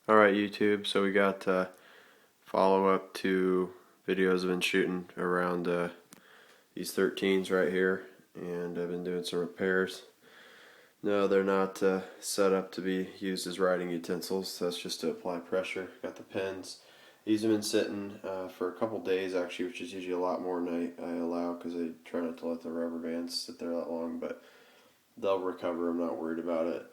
Alright YouTube, so we got follow-up to videos I've been shooting around these 13s right here, and I've been doing some repairs. No, they're not set up to be used as writing utensils. That's just to apply pressure. Got the pens. These have been sitting for a couple days actually, which is usually a lot more than I allow because I try not to let the rubber bands sit there that long, but they'll recover. I'm not worried about it.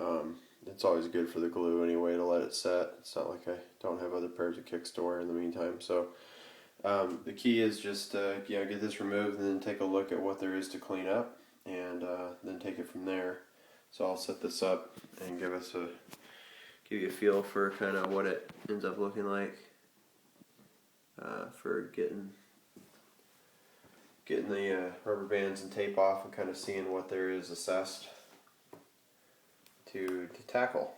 It's always good for the glue anyway to let it set. It's not like I don't have other pairs of kicks to wear in the meantime. So the key is just get this removed and then take a look at what there is to clean up, and then take it from there. So I'll set this up and give you a feel for kind of what it ends up looking like for getting the rubber bands and tape off and kind of seeing what there is assessed to tackle.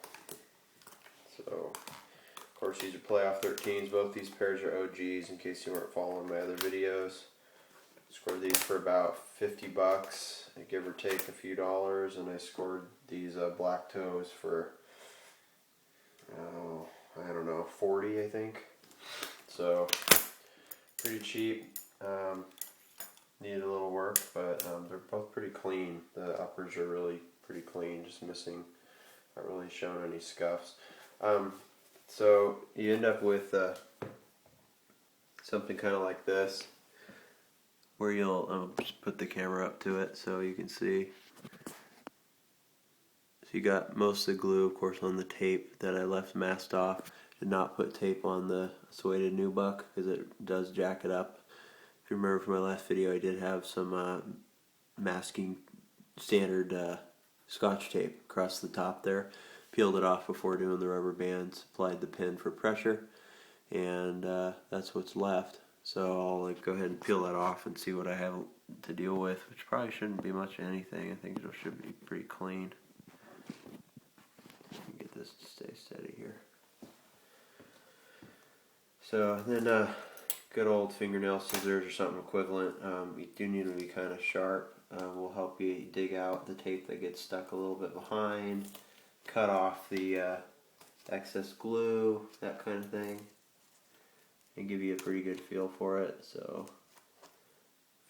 So, of course, these are Playoff XIIIs. Both these pairs are OGs, in case you weren't following my other videos. Scored these for about $50, give or take a few dollars, and I scored these black toes for, I don't know, 40 I think. So, pretty cheap. Needed a little work, but they're both pretty clean. The uppers are really pretty clean, just missing, not really showing any scuffs. So you end up with something kind of like this, where you'll just put the camera up to it so you can see. So you got most of the glue, of course, on the tape that I left masked off. Did not put tape on the suede nubuck because it does jack it up. If you remember from my last video, I did have some masking standard Scotch tape across the top there. Peeled it off before doing the rubber bands, applied the pin for pressure, and that's what's left. So I'll go ahead and peel that off and see what I have to deal with, which probably shouldn't be much of anything. I think it should be pretty clean. Get this to stay steady here. So then good old fingernail scissors or something equivalent. You do need to be kind of sharp. Will help you dig out the tape that gets stuck a little bit behind, cut off the excess glue, that kind of thing, and give you a pretty good feel for it. So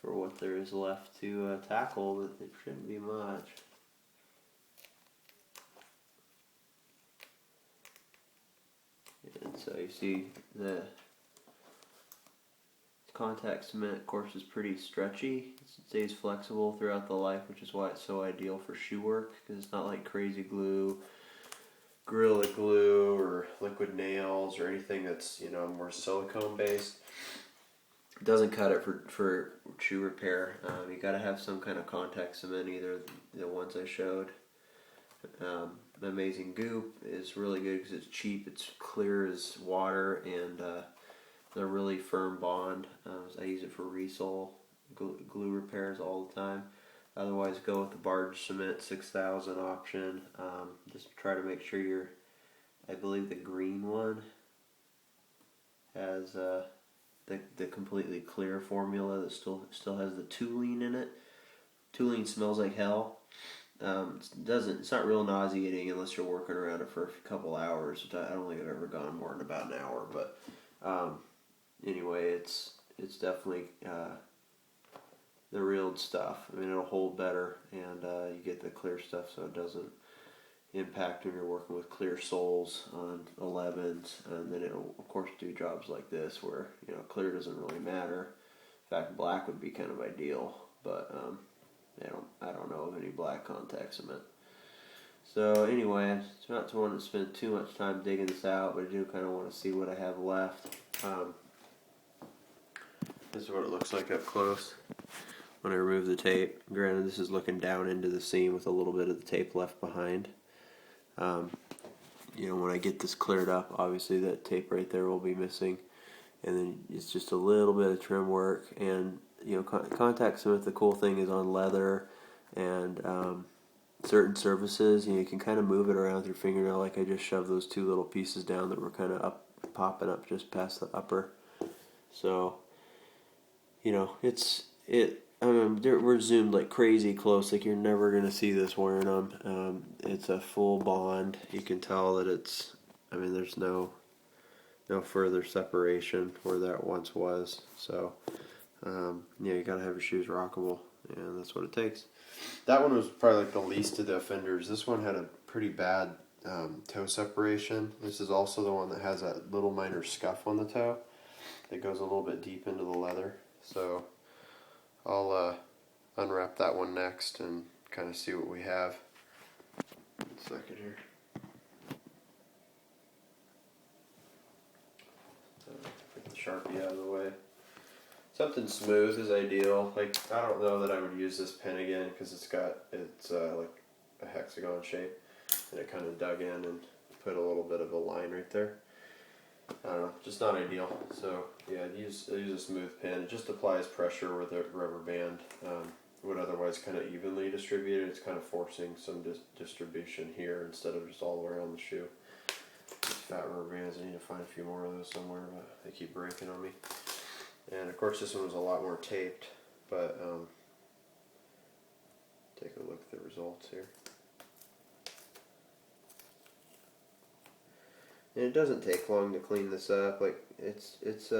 for what there is left to tackle, it shouldn't be much. And so you see the contact cement, of course, is pretty stretchy. It stays flexible throughout the life, which is why it's so ideal for shoe work, because it's not like crazy glue, Gorilla Glue, or liquid nails, or anything that's more silicone based. It doesn't cut it for shoe repair. You got to have some kind of contact cement, either the ones I showed. The amazing Goop is really good because it's cheap, it's clear as water, and they're really firm bond. I use it for resole glue repairs all the time. Otherwise, go with the barge cement 6000 option. Just try to make sure I believe the green one has the completely clear formula that still has the toluene in it. Toluene smells like hell. It's not real nauseating unless you're working around it for a couple hours. I don't think I've ever gone more than about an hour, but anyway, it's definitely the real stuff. I mean, it'll hold better, and you get the clear stuff, so it doesn't impact when you're working with clear soles on 11s, and then it'll of course do jobs like this where clear doesn't really matter. In fact, black would be kind of ideal, but I don't know of any black contact cement. So anyway, it's not to want to spend too much time digging this out, but I do kind of want to see what I have left. This is what it looks like up close when I remove the tape. Granted, this is looking down into the seam with a little bit of the tape left behind. When I get this cleared up, obviously that tape right there will be missing, and then it's just a little bit of trim work. And contact cement, the cool thing is on leather and certain surfaces, you can kind of move it around with your fingernail. Like I just shoved those two little pieces down that were kind of popping up just past the upper. So we're zoomed like crazy close, like you're never going to see this wearing them. It's a full bond. You can tell that it's I mean, there's no further separation where that once was. So yeah, you gotta have your shoes rockable, and that's what it takes. That one was probably like the least of the offenders. This one had a pretty bad toe separation. This is also the one that has that little minor scuff on the toe that goes a little bit deep into the leather. So I'll unwrap that one next and kind of see what we have. 1 second here. Get the Sharpie out of the way. Something smooth is ideal. Like, I don't know that I would use this pen again because it's like a hexagon shape, and it kind of dug in and put a little bit of a line right there. I don't know, just not ideal. So yeah, I'd use a smooth pen. It just applies pressure where the rubber band would otherwise kind of evenly distribute it. It's kind of forcing some distribution here instead of just all the way around the shoe. These fat rubber bands, I need to find a few more of those somewhere, but they keep breaking on me. And of course this one was a lot more taped, but take a look at the results here. And it doesn't take long to clean this up. Like, it's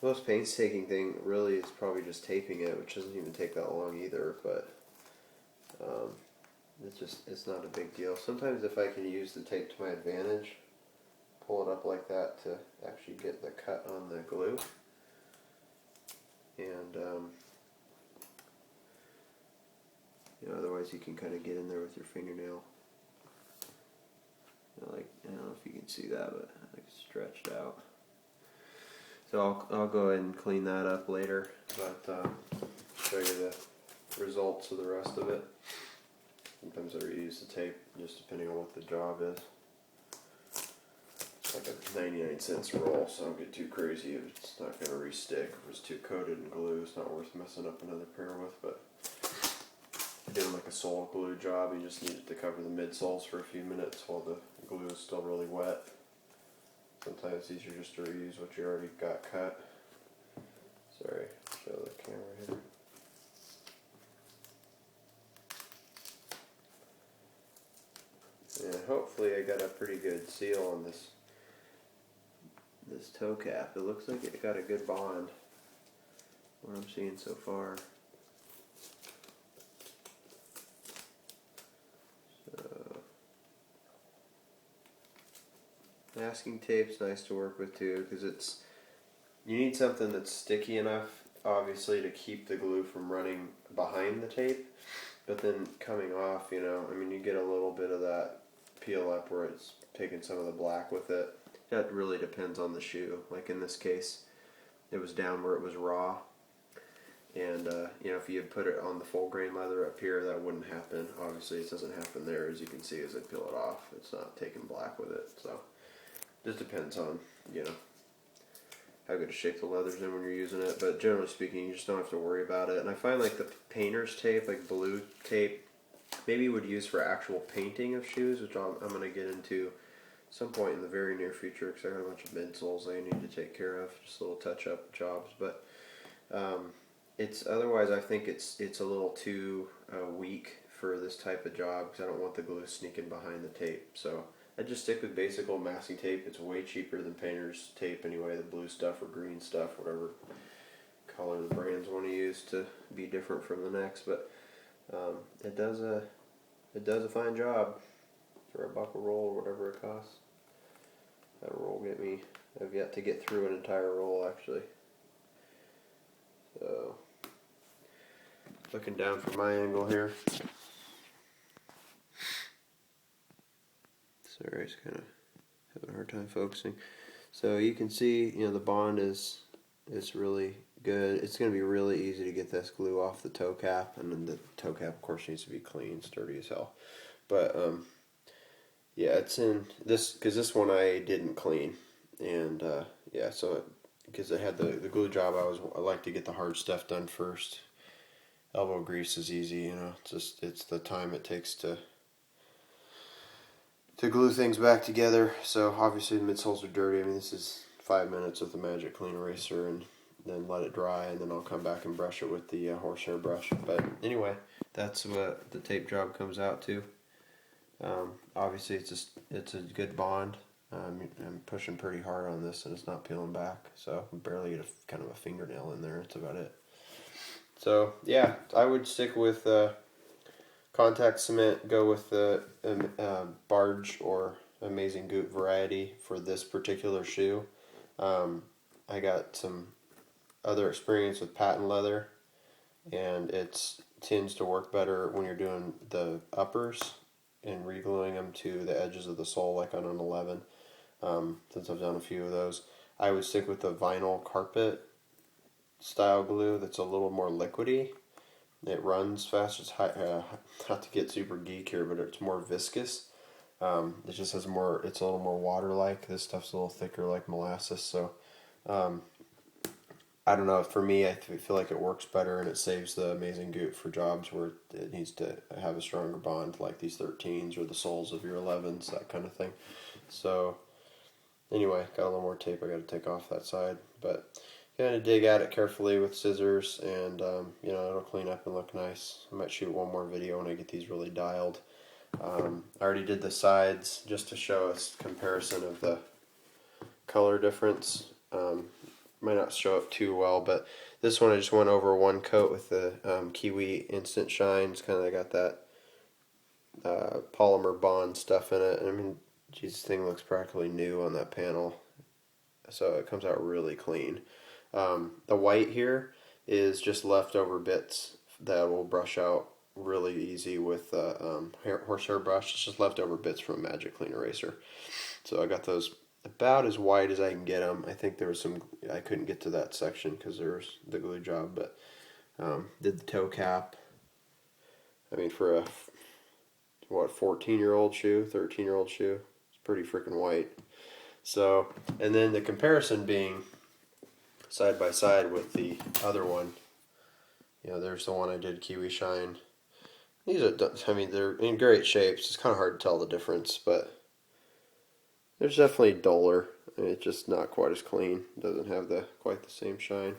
most painstaking thing really is probably just taping it, which doesn't even take that long either, but it's not a big deal. Sometimes if I can use the tape to my advantage, pull it up like that to actually get the cut on the glue. And you know, otherwise you can kind of get in there with your fingernail. Like, I don't know if you can see that, but like stretched out. So I'll go ahead and clean that up later, but show you the results of the rest of it. Sometimes I reuse the tape just depending on what the job is. It's like a 99-cent roll, so don't get too crazy if it's not going to restick. If it's too coated in glue, it's not worth messing up another pair with. But doing like a sole glue job, you just need it to cover the midsoles for a few minutes while the glue is still really wet. Sometimes it's easier just to reuse what you already got cut. Sorry, show the camera here. And hopefully I got a pretty good seal on this toe cap. It looks like it got a good bond, what I'm seeing so far. Masking tape's nice to work with too, because you need something that's sticky enough, obviously, to keep the glue from running behind the tape, but then coming off, you know, I mean, you get a little bit of that peel up where it's taking some of the black with it. That really depends on the shoe. Like in this case, it was down where it was raw, and you know, if you had put it on the full grain leather up here, that wouldn't happen. Obviously, it doesn't happen there. As you can see, as I peel it off, it's not taking black with it. So just depends on, you know, how good a shape the leather's in when you're using it. But generally speaking, you just don't have to worry about it. And I find like the painter's tape, like blue tape, maybe would use for actual painting of shoes, which I'm going to get into some point in the very near future, because I got a bunch of midsoles I need to take care of, just little touch-up jobs. But it's otherwise, I think it's a little too weak for this type of job, because I don't want the glue sneaking behind the tape. So I just stick with basic old masking tape. It's way cheaper than painter's tape anyway, the blue stuff or green stuff, whatever color the brands want to use to be different from the next. But it does a fine job for a buck a roll or whatever it costs. That roll get me, I've yet to get through an entire roll actually. So looking down from my angle here. Sorry, it's kind of having a hard time focusing. So you can see, you know, the bond is really good. It's going to be really easy to get this glue off the toe cap, and then the toe cap, of course, needs to be clean, sturdy as hell. But yeah, it's in this, because this one I didn't clean, and yeah, so because I had the glue job, I like to get the hard stuff done first. Elbow grease is easy, you know. It's the time it takes to glue things back together. So obviously the midsoles are dirty. I mean, this is 5 minutes with the magic clean eraser, and then let it dry, and then I'll come back and brush it with the horsehair brush. But anyway, that's what the tape job comes out to. Obviously it's a good bond. I'm pushing pretty hard on this and it's not peeling back, so I barely get kind of a fingernail in there. That's about it. So yeah, I would stick with contact cement. Go with the barge or Amazing Goop variety for this particular shoe. I got some other experience with patent leather, and it tends to work better when you're doing the uppers and re-gluing them to the edges of the sole, like on an 11. Since I've done a few of those, I would stick with the vinyl carpet style glue that's a little more liquidy. It runs fast. It's not to get super geek here, but it's more viscous. It just has more. It's a little more water-like. This stuff's a little thicker, like molasses. So I don't know. For me, I feel like it works better, and it saves the Amazing Goop for jobs where it needs to have a stronger bond, like these 13s or the soles of your 11s, that kind of thing. So anyway, got a little more tape I got to take off that side, but kind of dig at it carefully with scissors, and it'll clean up and look nice. I might shoot one more video when I get these really dialed. I already did the sides just to show us comparison of the color difference. Might not show up too well, but this one I just went over one coat with the Kiwi Instant Shine. It's kind of got that polymer bond stuff in it. I mean, geez, this thing looks practically new on that panel, so it comes out really clean. The white here is just leftover bits that will brush out really easy with horsehair brush. It's just leftover bits from a Magic Clean Eraser. So I got those about as white as I can get them. I think there was some, I couldn't get to that section because there was the glue job, but did the toe cap. I mean, for a 14-year-old shoe, 13-year-old shoe, it's pretty freaking white. So, and then the comparison being side by side with the other one. There's the one I did, Kiwi Shine. These are, I mean, they're in great shapes. It's kind of hard to tell the difference, but there's definitely duller. I mean, it's just not quite as clean. It doesn't have quite the same shine,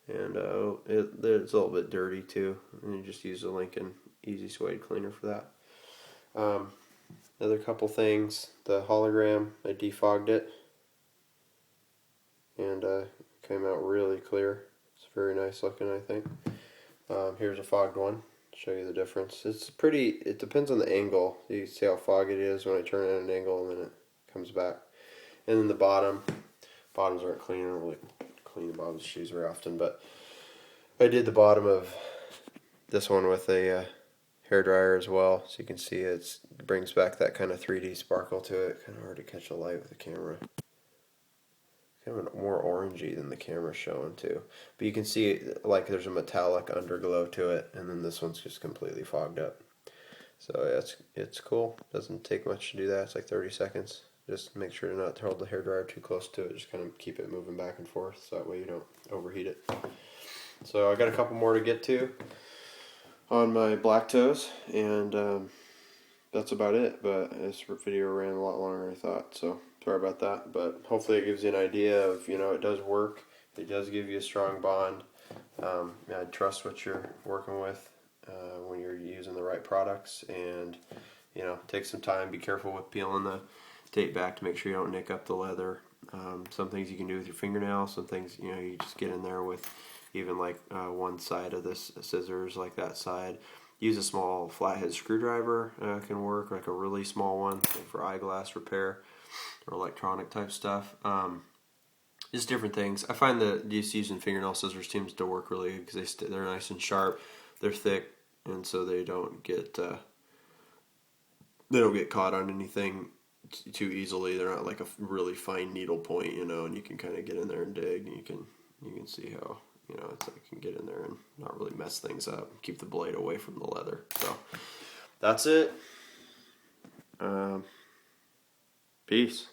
and it's a little bit dirty too. And you just use the Lincoln Easy Suede cleaner for that. Another couple things: the hologram, I defogged it, and came out really clear. It's very nice looking, I think. Here's a fogged one. Show you the difference. It's pretty. It depends on the angle. You see how foggy it is when I turn it at an angle, and then it comes back. And then the bottoms aren't clean. I don't really clean the bottoms of shoes very often, but I did the bottom of this one with a hair dryer as well, so you can see it brings back that kind of 3D sparkle to it. Kind of hard to catch the light with the camera. Kind of more orangey than the camera's showing too, but you can see like there's a metallic underglow to it, and then this one's just completely fogged up. So yeah, it's cool. Doesn't take much to do that. It's like 30 seconds. Just make sure to not hold the hairdryer too close to it. Just kind of keep it moving back and forth, so that way you don't overheat it. So I got a couple more to get to on my black toes, and that's about it. But this video ran a lot longer than I thought, so sorry about that. But hopefully it gives you an idea of, it does work. It does give you a strong bond. I trust what you're working with when you're using the right products, and take some time. Be careful with peeling the tape back to make sure you don't nick up the leather. Some things you can do with your fingernails. Some things you just get in there with even like one side of this scissors, like that side. Use a small flathead screwdriver. Can work, like a really small one, like for eyeglass repair or electronic type stuff. Just different things. I find that just using fingernail scissors seems to work really good because they're nice and sharp. They're thick, and so they don't get caught on anything too easily. They're not like a really fine needle point, and you can kind of get in there and dig, and you can see how it's like you can get in there and not really mess things up. Keep the blade away from the leather. So that's it. Peace.